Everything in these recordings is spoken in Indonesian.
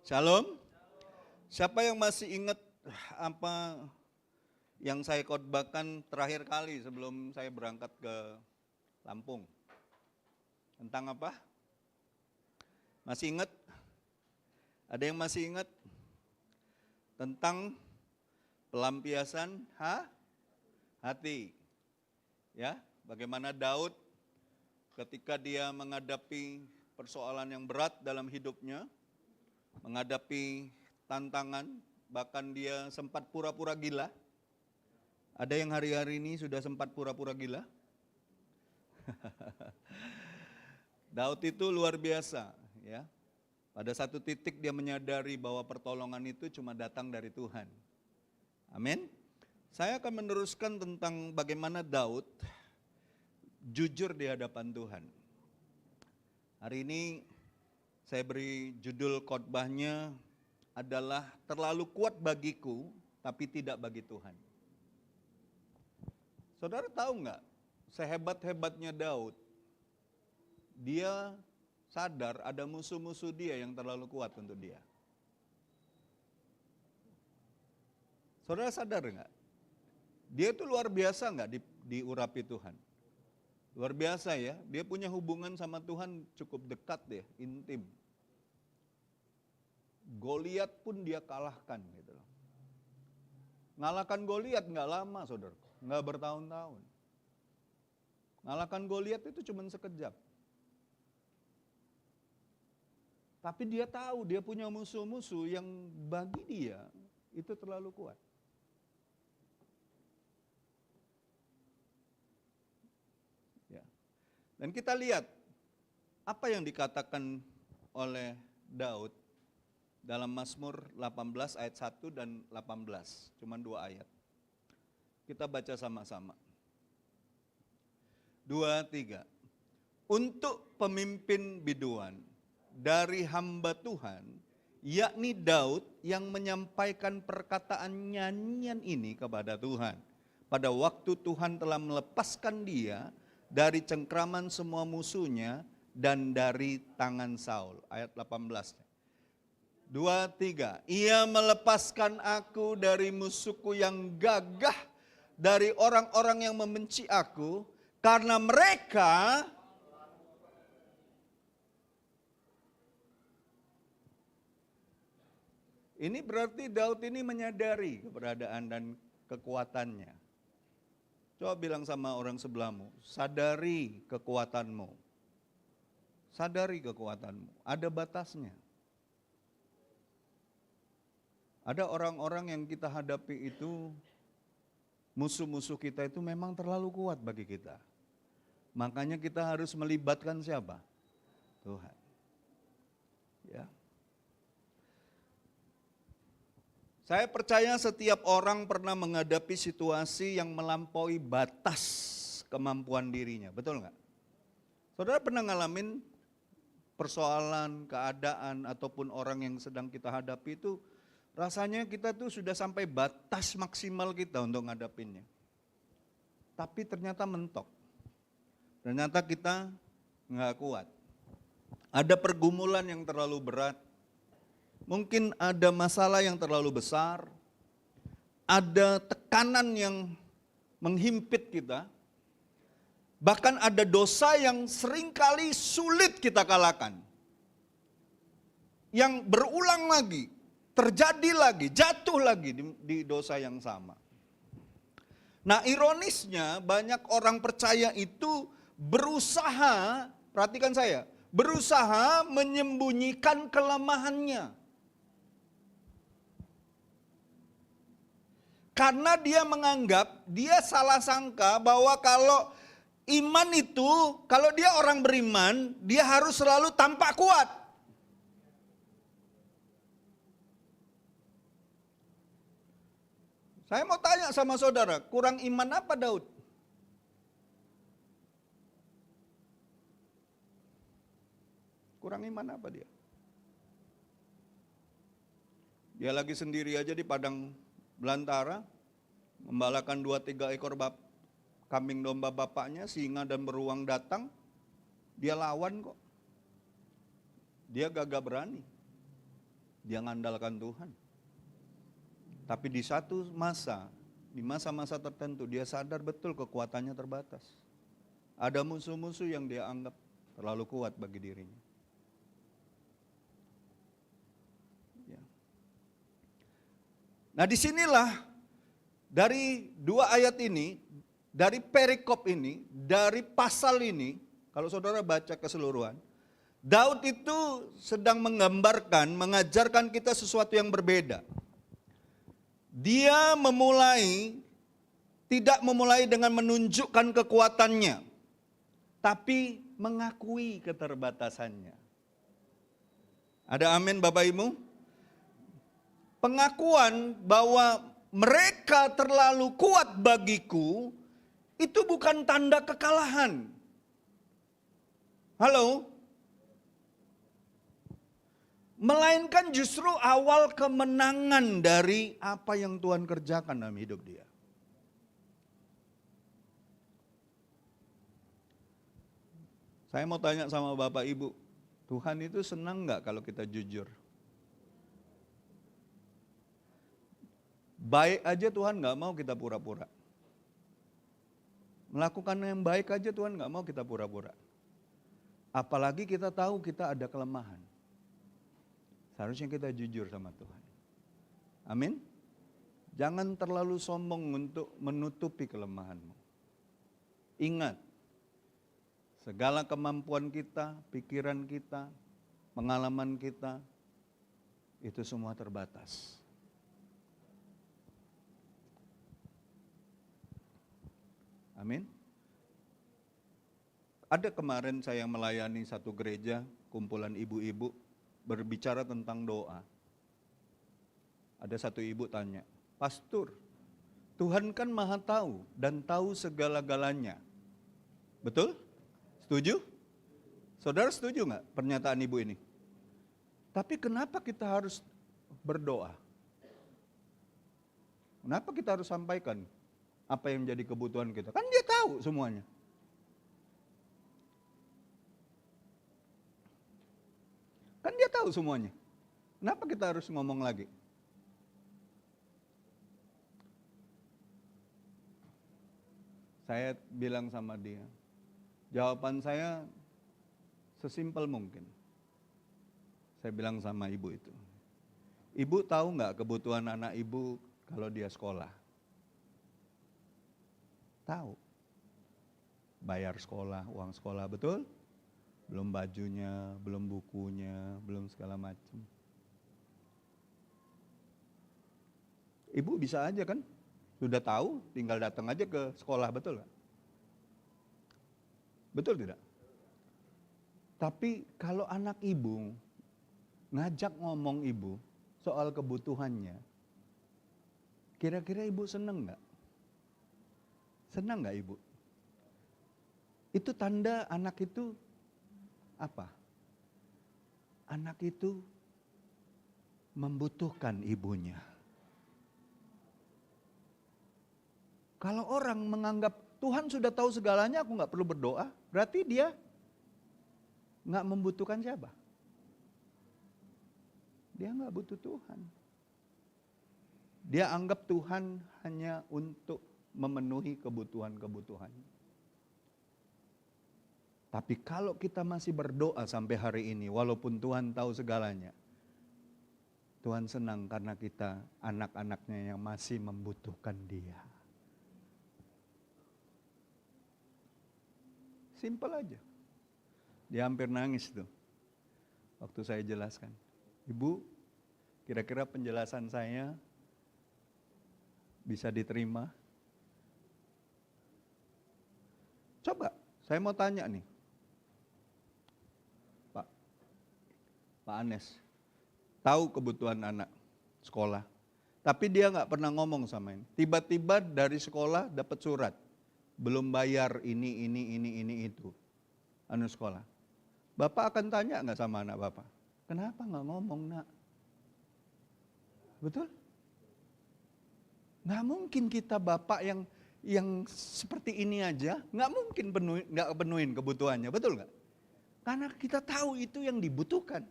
Shalom. Siapa yang masih ingat apa yang saya khotbahkan terakhir kali sebelum saya berangkat ke Lampung? Tentang apa? Masih ingat? Ada yang masih ingat? Tentang pelampiasan hati. Ya, bagaimana Daud ketika dia menghadapi persoalan yang berat dalam hidupnya, menghadapi tantangan, bahkan dia sempat pura-pura gila. Ada yang hari-hari ini sudah sempat pura-pura gila? Daud itu luar biasa, ya. Pada satu titik dia menyadari bahwa pertolongan itu cuma datang dari Tuhan. Amin. Saya akan meneruskan tentang bagaimana Daud jujur di hadapan Tuhan. Hari ini saya beri judul khotbahnya adalah terlalu kuat bagiku tapi tidak bagi Tuhan. Saudara tahu nggak, sehebat-hebatnya Daud, dia sadar ada musuh-musuh dia yang terlalu kuat untuk dia. Saudara sadar nggak? Dia itu luar biasa nggak diurapi Tuhan? Luar biasa ya, dia punya hubungan sama Tuhan cukup dekat ya, intim. Goliat pun dia kalahkan gitu loh. Ngalahkan Goliat nggak lama saudara, nggak bertahun-tahun. Ngalahkan Goliat itu cuma sekejap. Tapi dia tahu dia punya musuh-musuh yang bagi dia itu terlalu kuat. Ya. Dan kita lihat apa yang dikatakan oleh Daud dalam Mazmur 18 ayat 1 dan 18, cuma 2 ayat. Kita baca sama-sama. 2, 3. Untuk pemimpin biduan dari hamba Tuhan, yakni Daud yang menyampaikan perkataan nyanyian ini kepada Tuhan. Pada waktu Tuhan telah melepaskan dia dari cengkraman semua musuhnya dan dari tangan Saul. Ayat 18. 2, 3. Ia melepaskan aku dari musuhku yang gagah, dari orang-orang yang membenci aku, karena mereka ini berarti Daud ini menyadari keberadaan dan kekuatannya. Coba bilang sama orang sebelahmu, sadari kekuatanmu. Sadari kekuatanmu, ada batasnya. Ada orang-orang yang kita hadapi itu, musuh-musuh kita itu memang terlalu kuat bagi kita. Makanya kita harus melibatkan siapa? Tuhan. Ya. Saya percaya setiap orang pernah menghadapi situasi yang melampaui batas kemampuan dirinya, betul nggak? Saudara pernah ngalamin persoalan, keadaan, ataupun orang yang sedang kita hadapi itu, rasanya kita tuh sudah sampai batas maksimal kita untuk ngadapinnya. Tapi ternyata mentok. Ternyata kita nggak kuat. Ada pergumulan yang terlalu berat. Mungkin ada masalah yang terlalu besar. Ada tekanan yang menghimpit kita. Bahkan ada dosa yang seringkali sulit kita kalahkan. Yang berulang lagi. Terjadi lagi, jatuh lagi di dosa yang sama. Nah ironisnya banyak orang percaya itu berusaha, perhatikan saya, berusaha menyembunyikan kelemahannya. Karena dia menganggap, dia salah sangka bahwa kalau iman itu, kalau dia orang beriman, dia harus selalu tampak kuat. Saya mau tanya sama saudara, kurang iman apa Daud? Kurang iman apa dia? Dia lagi sendiri aja di padang belantara, membalakan 2-3 ekor kambing domba bapaknya, singa dan beruang datang, dia lawan kok. Dia gagah berani. dia ngandalkan Tuhan. Tapi di satu masa, di masa-masa tertentu dia sadar betul kekuatannya terbatas. Ada musuh-musuh yang dia anggap terlalu kuat bagi dirinya. Ya. Nah disinilah dari dua ayat ini, dari perikop ini, dari pasal ini, kalau saudara baca keseluruhan, Daud itu sedang menggambarkan, mengajarkan kita sesuatu yang berbeda. Dia tidak memulai dengan menunjukkan kekuatannya, tapi mengakui keterbatasannya. Ada amin Bapak Ibu? Pengakuan bahwa mereka terlalu kuat bagiku, itu bukan tanda kekalahan. Halo? Melainkan justru awal kemenangan dari apa yang Tuhan kerjakan dalam hidup dia. Saya mau tanya sama Bapak Ibu, Tuhan itu senang nggak kalau kita jujur? Baik aja Tuhan nggak mau kita pura-pura. Melakukan yang baik aja Tuhan nggak mau kita pura-pura. Apalagi kita tahu kita ada kelemahan. Seharusnya kita jujur sama Tuhan. Amin. Jangan terlalu sombong untuk menutupi kelemahanmu. Ingat, segala kemampuan kita, pikiran kita, pengalaman kita, itu semua terbatas. Amin. Ada kemarin saya melayani satu gereja, kumpulan ibu-ibu, berbicara tentang doa. Ada satu ibu tanya, Pastor, Tuhan kan maha tahu dan tahu segala-galanya. Betul? Setuju? Saudara setuju nggak pernyataan ibu ini? Tapi kenapa kita harus berdoa? Kenapa kita harus sampaikan apa yang menjadi kebutuhan kita? Kan dia tahu semuanya. Kan dia tahu semuanya. Kenapa kita harus ngomong lagi? Saya bilang sama dia, jawaban saya sesimpel mungkin. Saya bilang sama ibu itu, ibu tahu nggak kebutuhan anak ibu kalau dia sekolah? Tahu. Bayar sekolah, uang sekolah, betul? Belum bajunya, belum bukunya, belum segala macam. Ibu bisa aja kan, sudah tahu, tinggal datang aja ke sekolah, betul gak? Betul tidak? Tapi kalau anak ibu ngajak ngomong ibu soal kebutuhannya, kira-kira ibu seneng gak? Senang gak ibu? Itu tanda anak itu apa? Anak itu membutuhkan ibunya. Kalau orang menganggap Tuhan sudah tahu segalanya, aku nggak perlu berdoa, berarti dia nggak membutuhkan siapa? Dia nggak butuh Tuhan. Dia anggap Tuhan hanya untuk memenuhi kebutuhan-kebutuhan. Tapi kalau kita masih berdoa sampai hari ini, walaupun Tuhan tahu segalanya, Tuhan senang karena kita anak-anaknya yang masih membutuhkan Dia. Simpel aja. Dia hampir nangis tuh, waktu saya jelaskan. Ibu, kira-kira penjelasan saya bisa diterima? Coba, saya mau tanya nih. Pak Anes, tahu kebutuhan anak sekolah, tapi dia nggak pernah ngomong sama ini. Tiba-tiba dari sekolah dapat surat, belum bayar ini itu, sekolah. Bapak akan tanya nggak sama anak Bapak, kenapa nggak ngomong nak? Betul? Nggak mungkin kita Bapak yang seperti ini aja, nggak mungkin nggak penuhin kebutuhannya, betul nggak? Karena kita tahu itu yang dibutuhkan.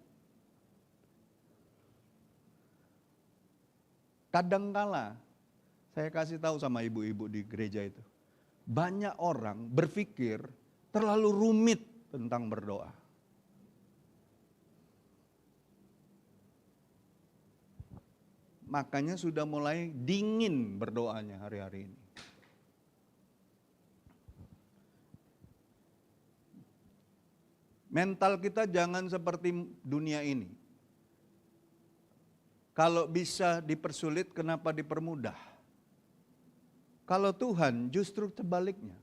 Kadangkala saya kasih tahu sama ibu-ibu di gereja itu, banyak orang berpikir terlalu rumit tentang berdoa. Makanya sudah mulai dingin berdoanya hari-hari ini. Mental kita jangan seperti dunia ini. Kalau bisa dipersulit, kenapa dipermudah? Kalau Tuhan justru sebaliknya.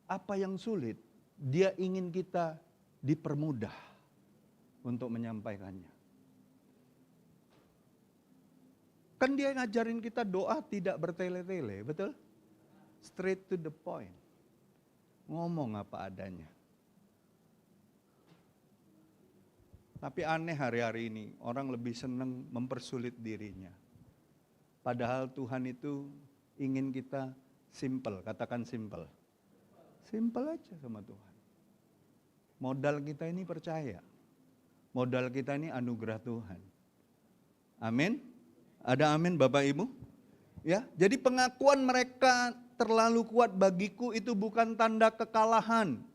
Apa yang sulit, Dia ingin kita dipermudah untuk menyampaikannya. Kan Dia ngajarin kita doa tidak bertele-tele, betul? Straight to the point. Ngomong apa adanya. Tapi aneh hari-hari ini, orang lebih senang mempersulit dirinya. Padahal Tuhan itu ingin kita simple, katakan simple. Simple aja sama Tuhan. Modal kita ini percaya. Modal kita ini anugerah Tuhan. Amin. Ada amin Bapak Ibu? Ya, jadi pengakuan mereka terlalu kuat bagiku itu bukan tanda kekalahan.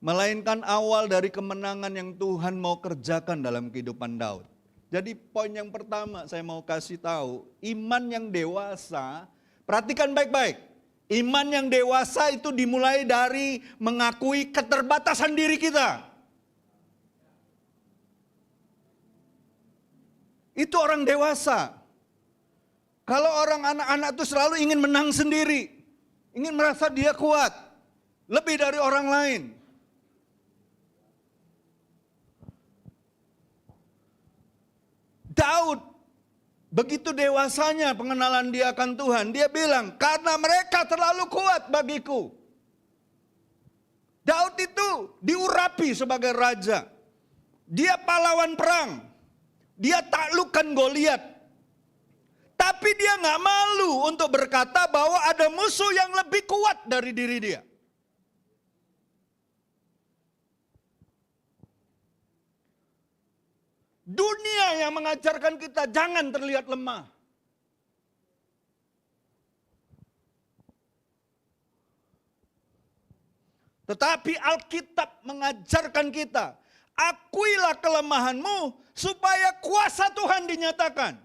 Melainkan awal dari kemenangan yang Tuhan mau kerjakan dalam kehidupan Daud. Jadi poin yang pertama saya mau kasih tahu, iman yang dewasa, perhatikan baik-baik. Iman yang dewasa itu dimulai dari mengakui keterbatasan diri kita. Itu orang dewasa. Kalau orang anak-anak itu selalu ingin menang sendiri, ingin merasa dia kuat, lebih dari orang lain. Daud, begitu dewasanya pengenalan dia akan Tuhan, dia bilang, karena mereka terlalu kuat bagiku. Daud itu diurapi sebagai raja. Dia pahlawan perang. Dia taklukkan Goliat. Tapi dia gak malu untuk berkata bahwa ada musuh yang lebih kuat dari diri dia. Dunia yang mengajarkan kita jangan terlihat lemah. Tetapi Alkitab mengajarkan kita, akuilah kelemahanmu supaya kuasa Tuhan dinyatakan.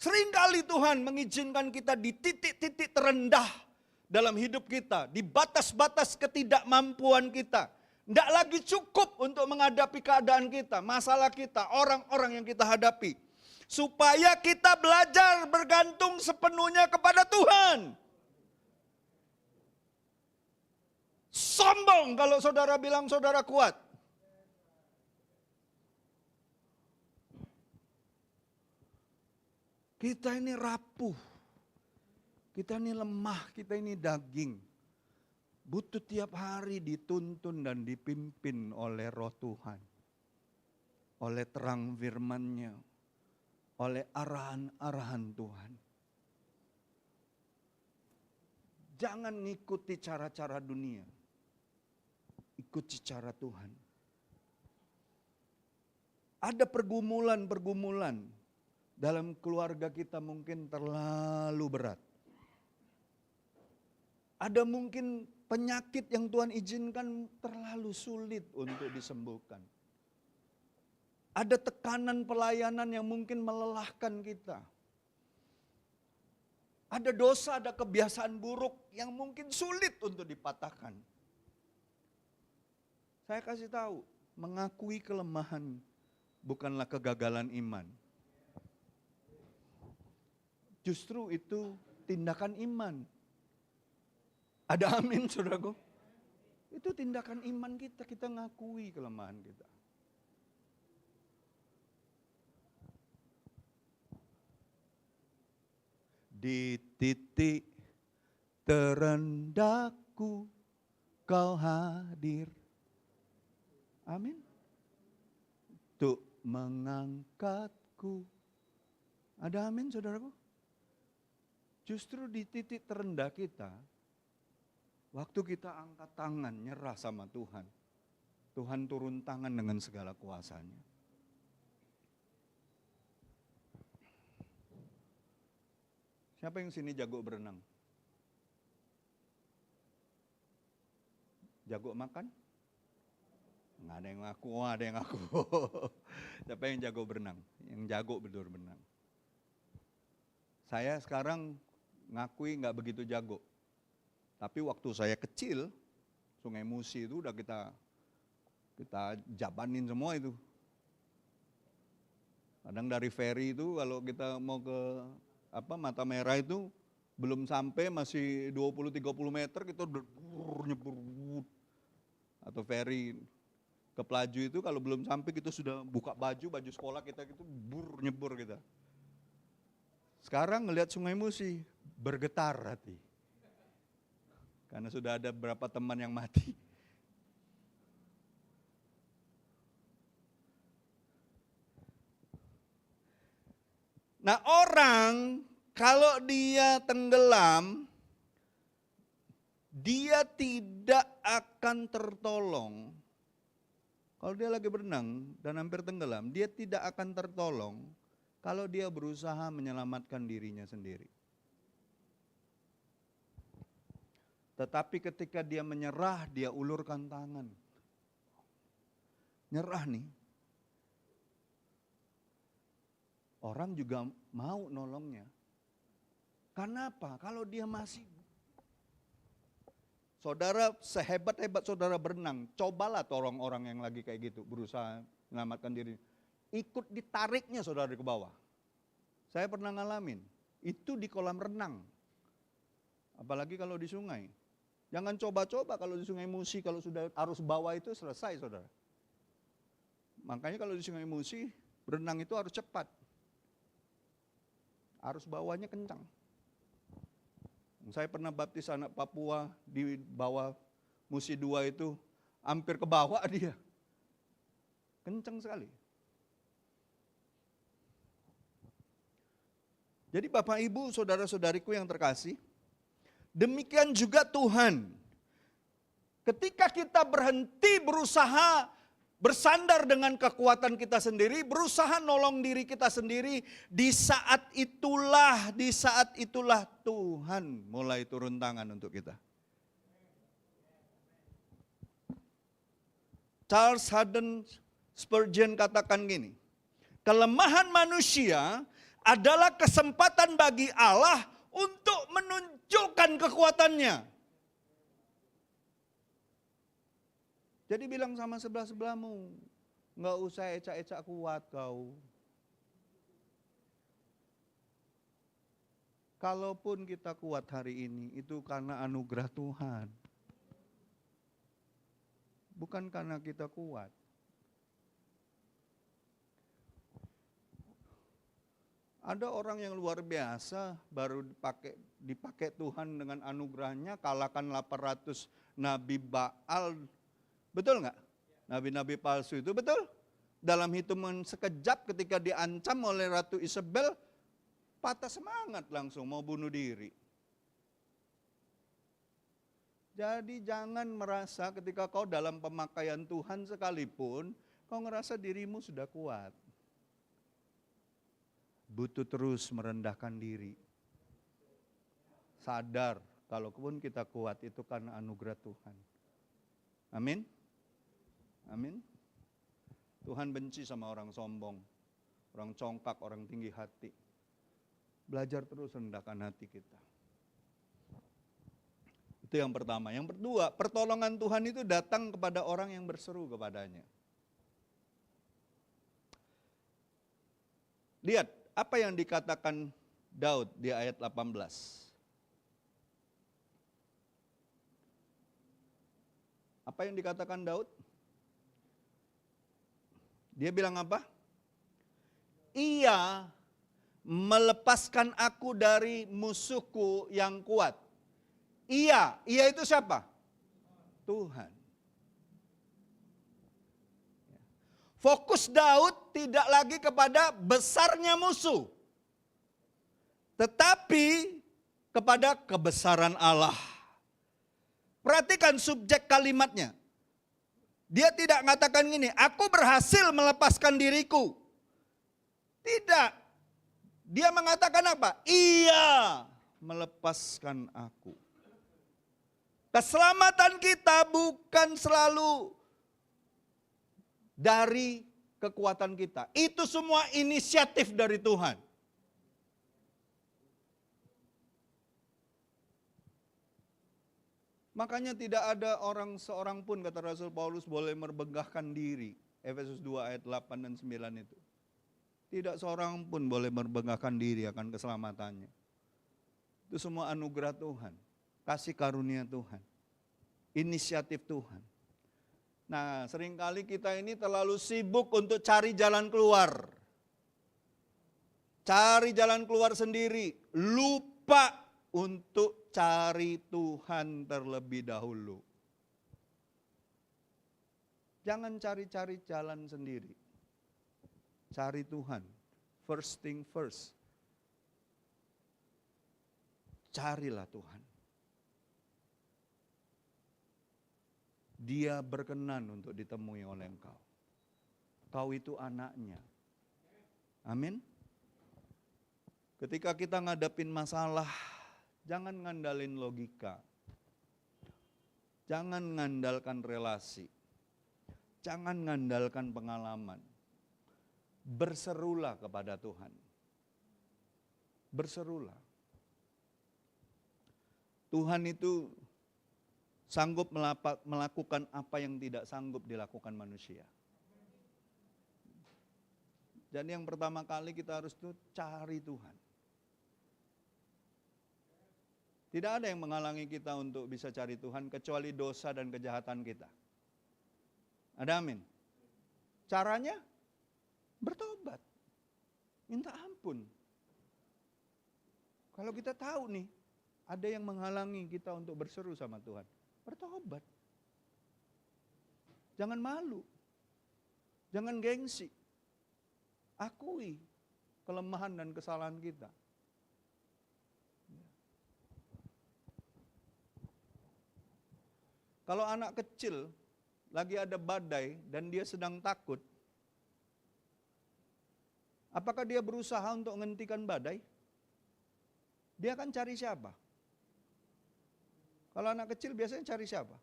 Seringkali Tuhan mengizinkan kita di titik-titik terendah dalam hidup kita, di batas-batas ketidakmampuan kita. Tidak lagi cukup untuk menghadapi keadaan kita, masalah kita, orang-orang yang kita hadapi. Supaya kita belajar bergantung sepenuhnya kepada Tuhan. Sombong kalau saudara bilang saudara kuat. Kita ini rapuh. Kita ini lemah, kita ini daging. Butuh tiap hari dituntun dan dipimpin oleh Roh Tuhan. Oleh terang firman-Nya. Oleh arahan-arahan Tuhan. Jangan ngikuti cara-cara dunia. Ikuti cara Tuhan. Ada pergumulan-pergumulan dalam keluarga kita mungkin terlalu berat. Ada mungkin penyakit yang Tuhan izinkan terlalu sulit untuk disembuhkan. Ada tekanan pelayanan yang mungkin melelahkan kita. Ada dosa, ada kebiasaan buruk yang mungkin sulit untuk dipatahkan. Saya kasih tahu, mengakui kelemahan bukanlah kegagalan iman. Justru itu tindakan iman. Ada amin saudaraku? Itu tindakan iman kita, kita ngakui kelemahan kita. Di titik terendahku kau hadir. Amin. Untuk mengangkatku. Ada amin saudaraku? Justru di titik terendah kita, waktu kita angkat tangan, nyerah sama Tuhan. Tuhan turun tangan dengan segala kuasanya. Siapa yang sini jago berenang? Jago makan? Nggak ada yang ngaku, ada yang ngaku. Siapa yang jago berenang? Yang jago betul berenang. Saya sekarang ngakui nggak begitu jago. Tapi waktu saya kecil, Sungai Musi itu udah kita jabanin semua itu. Kadang dari ferry itu kalau kita mau ke Mata Merah itu belum sampai masih 20-30 meter kita udah nyebur. Atau ferry ke Pelaju itu kalau belum sampai kita sudah buka baju sekolah kita gitu nyebur kita. Sekarang ngelihat Sungai Musi bergetar hati. Karena sudah ada beberapa teman yang mati. Nah, orang kalau dia tenggelam, dia tidak akan tertolong. Kalau dia lagi berenang dan hampir tenggelam, dia tidak akan tertolong kalau dia berusaha menyelamatkan dirinya sendiri. Tetapi ketika dia menyerah, dia ulurkan tangan. Nyerah nih. Orang juga mau nolongnya. Karena apa? Kalau dia masih, saudara sehebat-hebat saudara berenang, cobalah tolong orang yang lagi kayak gitu, berusaha menyelamatkan diri. Ikut ditariknya saudara ke bawah. Saya pernah ngalamin, itu di kolam renang. Apalagi kalau di sungai. Jangan coba-coba kalau di Sungai Musi, kalau sudah arus bawah itu selesai saudara. Makanya kalau di Sungai Musi, berenang itu harus cepat. Arus bawahnya kencang. Saya pernah baptis anak Papua di bawah Musi 2 itu, hampir ke bawah dia. Kencang sekali. Jadi Bapak Ibu, saudara-saudariku yang terkasih, demikian juga Tuhan. Ketika kita berhenti berusaha bersandar dengan kekuatan kita sendiri, berusaha nolong diri kita sendiri, di saat itulah Tuhan mulai turun tangan untuk kita. Charles Haddon Spurgeon katakan gini, kelemahan manusia adalah kesempatan bagi Allah untuk menunjukkan kekuatannya. Jadi bilang sama sebelah-sebelahmu, nggak usah ecak-ecak kuat kau. Kalaupun kita kuat hari ini, itu karena anugerah Tuhan. Bukan karena kita kuat. Ada orang yang luar biasa, baru dipakai Tuhan dengan anugerahnya, kalahkan 800 Nabi Baal. Betul nggak? Nabi-nabi palsu itu betul. Dalam hitungan sekejap ketika diancam oleh Ratu Isabel, patah semangat langsung mau bunuh diri. Jadi jangan merasa ketika kau dalam pemakaian Tuhan sekalipun, kau ngerasa dirimu sudah kuat. Butuh terus merendahkan diri. Sadar, kalaupun kita kuat itu karena anugerah Tuhan. Amin. Amin. Tuhan benci sama orang sombong, orang congkak, orang tinggi hati. Belajar terus rendahkan hati kita. Itu yang pertama. Yang kedua, pertolongan Tuhan itu datang kepada orang yang berseru kepadanya. Lihat, apa yang dikatakan Daud di ayat 18. Apa yang dikatakan Daud? Dia bilang apa? Ia melepaskan aku dari musuhku yang kuat. Ia itu siapa? Tuhan. Fokus Daud tidak lagi kepada besarnya musuh, tetapi kepada kebesaran Allah. Perhatikan subjek kalimatnya. Dia tidak mengatakan gini, aku berhasil melepaskan diriku. Tidak. Dia mengatakan apa? Ia melepaskan aku. Keselamatan kita bukan selalu dari kekuatan kita. Itu semua inisiatif dari Tuhan. Makanya tidak ada seorang pun, kata Rasul Paulus, boleh merbegahkan diri. Efesus 2 ayat 8 dan 9 itu. Tidak seorang pun boleh merbegahkan diri akan keselamatannya. Itu semua anugerah Tuhan. Kasih karunia Tuhan. Inisiatif Tuhan. Nah, seringkali kita ini terlalu sibuk untuk cari jalan keluar. Cari jalan keluar sendiri. Lupa untuk cari Tuhan terlebih dahulu. Jangan cari-cari jalan sendiri. Cari Tuhan. First thing first. Carilah Tuhan. Dia berkenan untuk ditemui oleh engkau. Kau itu anaknya. Amin. Ketika kita ngadapin masalah, jangan ngandalin logika. Jangan ngandalkan relasi. Jangan ngandalkan pengalaman. Berserulah kepada Tuhan. Berserulah. Tuhan itu sanggup melakukan apa yang tidak sanggup dilakukan manusia. Jadi yang pertama kali kita harus tuh cari Tuhan. Tidak ada yang menghalangi kita untuk bisa cari Tuhan kecuali dosa dan kejahatan kita. Ada amin? Caranya bertobat. Minta ampun. Kalau kita tahu nih, ada yang menghalangi kita untuk berseru sama Tuhan. Bertobat. Jangan malu. Jangan gengsi. Akui kelemahan dan kesalahan kita. Kalau anak kecil lagi ada badai dan dia sedang takut, apakah dia berusaha untuk menghentikan badai? Dia akan cari siapa? Kalau anak kecil biasanya cari siapa?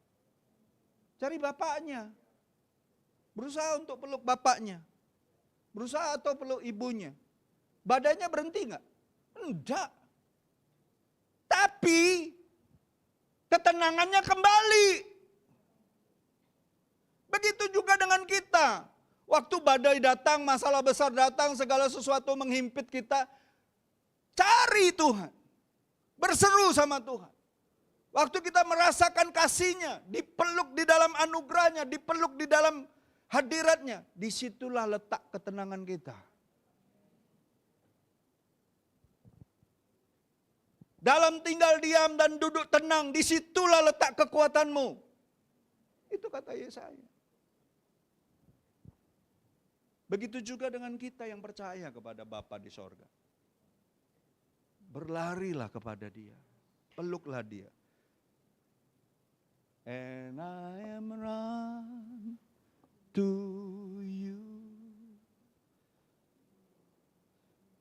Cari bapaknya. Berusaha untuk peluk bapaknya. Berusaha atau peluk ibunya. Badainya berhenti enggak? Enggak. Tapi ketenangannya kembali. Begitu juga dengan kita. Waktu badai datang, masalah besar datang, segala sesuatu menghimpit kita. Cari Tuhan. Berseru sama Tuhan. Waktu kita merasakan kasih-Nya, dipeluk di dalam anugerah-Nya, dipeluk di dalam hadirat-Nya, disitulah letak ketenangan kita. Dalam tinggal diam dan duduk tenang, disitulah letak kekuatanmu. Itu kata Yesaya. Begitu juga dengan kita yang percaya kepada Bapa di sorga. Berlarilah kepada Dia, peluklah Dia. And I am run to you.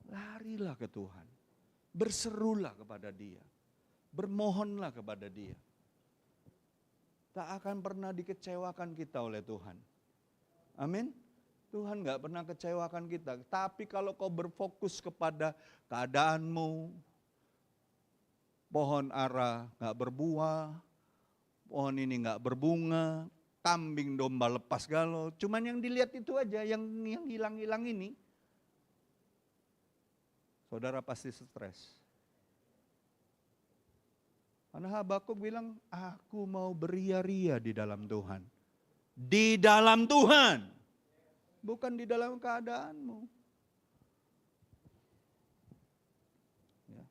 Larilah ke Tuhan. Berserulah kepada Dia. Bermohonlah kepada Dia. Tak akan pernah dikecewakan kita oleh Tuhan. Amin. Tuhan gak pernah kecewakan kita. Tapi kalau kau berfokus kepada keadaanmu, pohon ara gak berbuah, pohon ini gak berbunga, kambing domba lepas galau. Cuman yang dilihat itu aja, yang hilang-hilang ini. Saudara pasti stres. Karena Habakuk bilang, aku mau beria-ria di dalam Tuhan. Di dalam Tuhan. Bukan di dalam keadaanmu. Ya.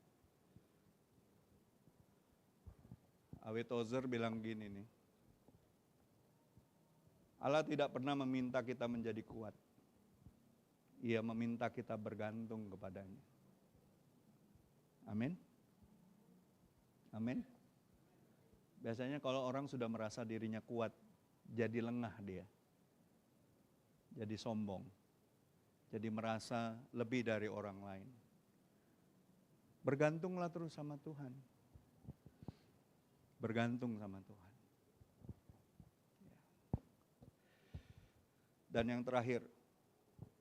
Awet Ozer bilang gini nih. Allah tidak pernah meminta kita menjadi kuat. Ia meminta kita bergantung kepadanya. Amin. Amin. Biasanya kalau orang sudah merasa dirinya kuat, jadi lengah dia. Jadi sombong. Jadi merasa lebih dari orang lain. Bergantunglah terus sama Tuhan. Bergantung sama Tuhan. Dan yang terakhir,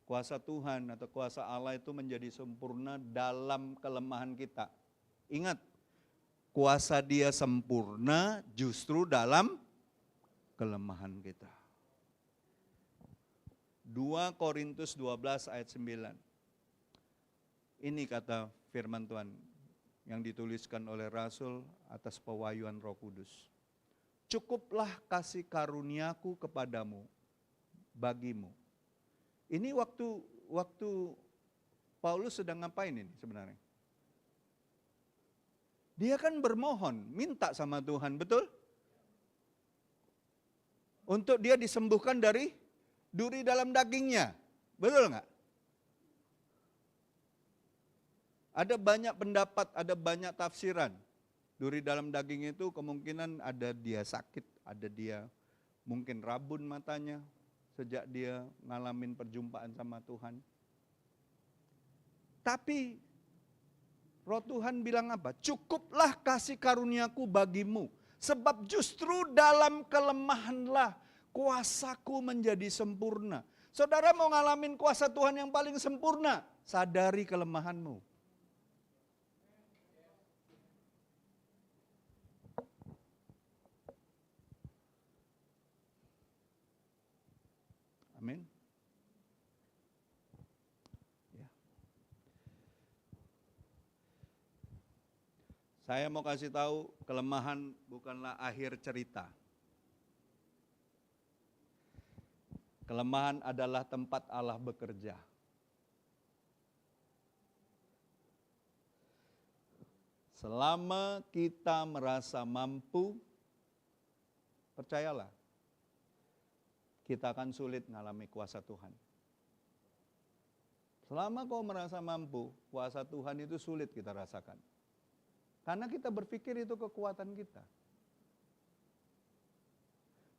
kuasa Tuhan atau kuasa Allah itu menjadi sempurna dalam kelemahan kita. Ingat, kuasa Dia sempurna justru dalam kelemahan kita. 2 Korintus 12 ayat 9. Ini kata firman Tuhan yang dituliskan oleh Rasul atas pewahyuan Roh Kudus. Cukuplah kasih karuniaku kepadamu, bagimu. Ini waktu Paulus sedang ngapain ini sebenarnya? Dia kan bermohon, minta sama Tuhan, betul? Untuk dia disembuhkan dari duri dalam dagingnya, betul nggak? Ada banyak pendapat, ada banyak tafsiran. Duri dalam daging itu kemungkinan ada dia sakit, ada dia mungkin rabun matanya sejak dia ngalamin perjumpaan sama Tuhan. Tapi Roh Tuhan bilang apa? Cukuplah kasih karuniaku bagimu, sebab justru dalam kelemahanlah kuasaku menjadi sempurna. Saudara mau ngalamin kuasa Tuhan yang paling sempurna, sadari kelemahanmu. Amin. Ya. Saya mau kasih tahu, kelemahan bukanlah akhir cerita. Kelemahan adalah tempat Allah bekerja. Selama kita merasa mampu, percayalah, kita akan sulit mengalami kuasa Tuhan. Selama kau merasa mampu, kuasa Tuhan itu sulit kita rasakan. Karena kita berpikir itu kekuatan kita.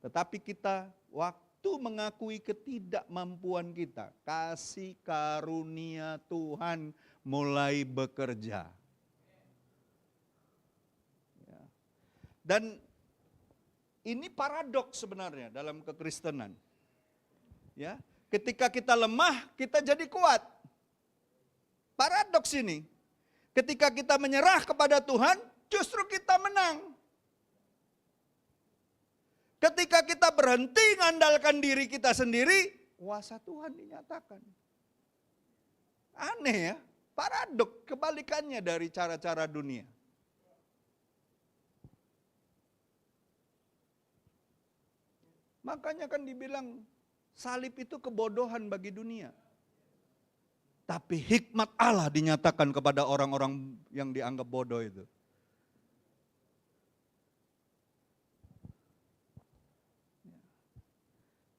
Tetapi kita waktu mengakui ketidakmampuan kita, kasih karunia Tuhan mulai bekerja. Ya. Dan ini paradoks sebenarnya dalam kekristenan. Ya, ketika kita lemah, kita jadi kuat. Paradoks ini. Ketika kita menyerah kepada Tuhan, justru kita menang. Ketika kita berhenti mengandalkan diri kita sendiri, kuasa Tuhan dinyatakan. Aneh ya, paradoks, kebalikannya dari cara-cara dunia. Makanya kan dibilang salib itu kebodohan bagi dunia. Tapi hikmat Allah dinyatakan kepada orang-orang yang dianggap bodoh itu.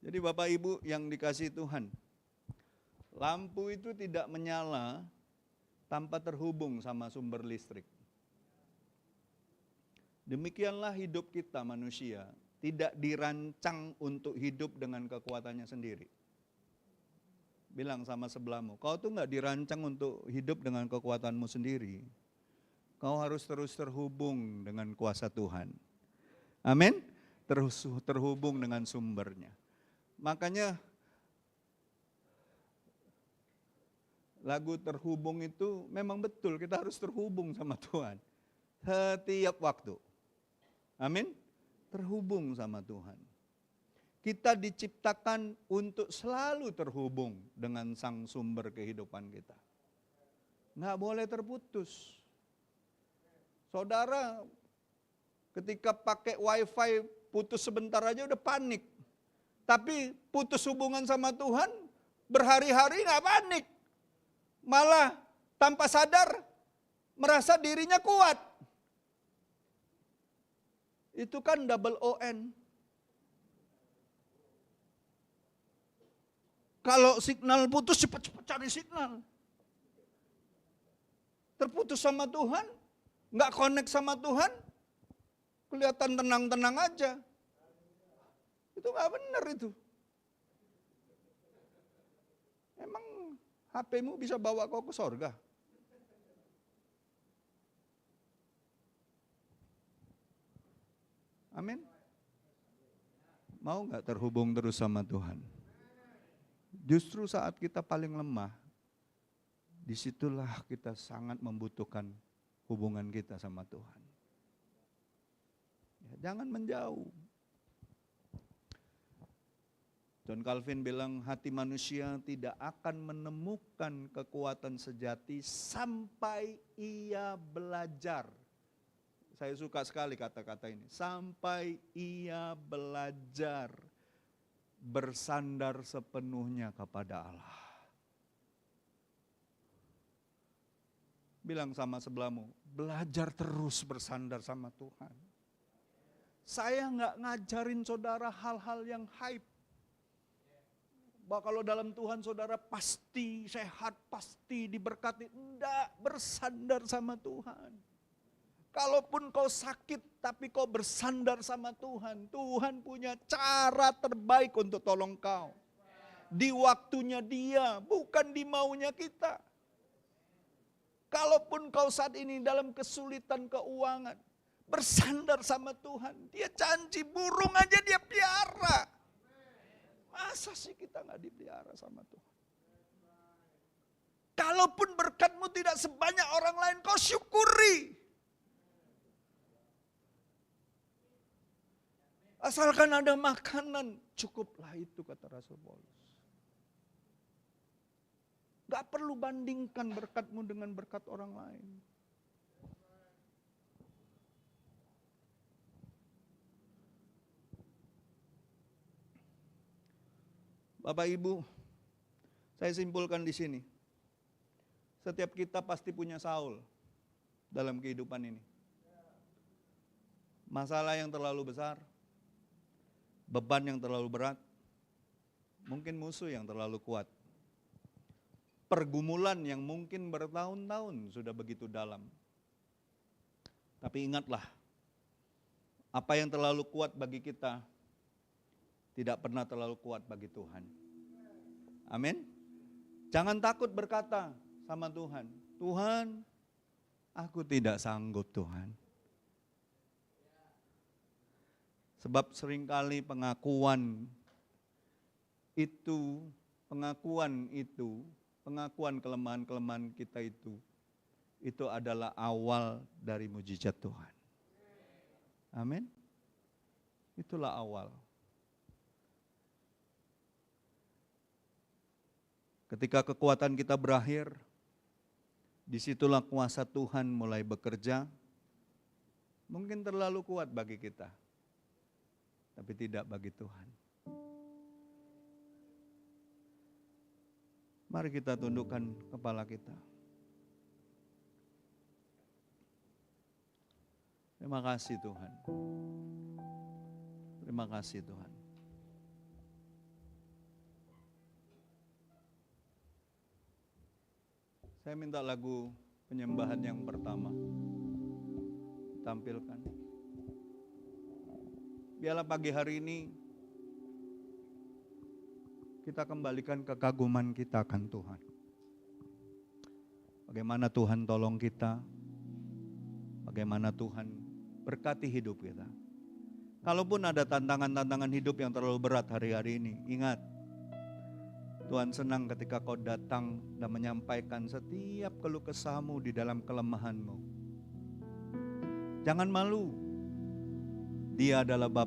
Jadi Bapak Ibu yang dikasihi Tuhan, lampu itu tidak menyala tanpa terhubung sama sumber listrik. Demikianlah hidup kita manusia, tidak dirancang untuk hidup dengan kekuatannya sendiri. Bilang sama sebelahmu, kau tuh gak dirancang untuk hidup dengan kekuatanmu sendiri. Kau harus terus terhubung dengan kuasa Tuhan. Amin? Terus terhubung dengan sumbernya. Makanya lagu terhubung itu memang betul, kita harus terhubung sama Tuhan. Setiap waktu. Amin? Terhubung sama Tuhan. Kita diciptakan untuk selalu terhubung dengan sang sumber kehidupan kita. Nggak boleh terputus. Saudara, ketika pakai wifi putus sebentar aja udah panik. Tapi putus hubungan sama Tuhan, berhari-hari nggak panik. Malah tanpa sadar merasa dirinya kuat. Itu kan double ON. Kalau signal putus, cepat-cepat cari signal. Terputus sama Tuhan, nggak connect sama Tuhan, kelihatan tenang-tenang aja. Itu nggak benar itu. Emang HP-mu bisa bawa kau ke sorga? Amin. Mau nggak terhubung terus sama Tuhan? Justru saat kita paling lemah, disitulah kita sangat membutuhkan hubungan kita sama Tuhan. Ya, jangan menjauh. John Calvin bilang hati manusia tidak akan menemukan kekuatan sejati sampai ia belajar. Saya suka sekali kata-kata ini. Sampai ia belajar bersandar sepenuhnya kepada Allah. Bilang sama sebelahmu, belajar terus bersandar sama Tuhan. Saya nggak ngajarin saudara hal-hal yang hype. Bahwa kalau dalam Tuhan saudara pasti sehat, pasti diberkati. Enggak, bersandar sama Tuhan. Kalaupun kau sakit tapi kau bersandar sama Tuhan. Tuhan punya cara terbaik untuk tolong kau. Di waktunya Dia, bukan di maunya kita. Kalaupun kau saat ini dalam kesulitan keuangan, bersandar sama Tuhan. Dia janji burung aja Dia pelihara. Masa sih kita gak dipelihara sama Tuhan? Kalaupun berkatmu tidak sebanyak orang lain, kau syukuri. Asalkan ada makanan, cukuplah itu kata Rasul Paulus. Gak perlu bandingkan berkatmu dengan berkat orang lain. Bapak Ibu, saya simpulkan di sini. Setiap kita pasti punya Saul dalam kehidupan ini. Masalah yang terlalu besar, beban yang terlalu berat, mungkin musuh yang terlalu kuat. Pergumulan yang mungkin bertahun-tahun sudah begitu dalam. Tapi ingatlah, apa yang terlalu kuat bagi kita, tidak pernah terlalu kuat bagi Tuhan. Amin. Jangan takut berkata sama Tuhan, Tuhan, aku tidak sanggup Tuhan. Sebab seringkali pengakuan kelemahan-kelemahan kita itu adalah awal dari mujizat Tuhan. Amin. Itulah awal. Ketika kekuatan kita berakhir, disitulah kuasa Tuhan mulai bekerja. Mungkin terlalu kuat bagi kita, tapi tidak bagi Tuhan. Mari kita tundukkan kepala kita. Terima kasih Tuhan. Terima kasih Tuhan. Saya minta lagu penyembahan yang pertama tampilkan. Biarlah pagi hari ini kita kembalikan kekaguman kita akan Tuhan. Bagaimana Tuhan tolong kita, bagaimana Tuhan berkati hidup kita. Kalaupun ada tantangan-tantangan hidup yang terlalu berat hari-hari ini, ingat, Tuhan senang ketika kau datang dan menyampaikan setiap keluh kesahmu di dalam kelemahanmu. Jangan malu. Dia adalah Bapa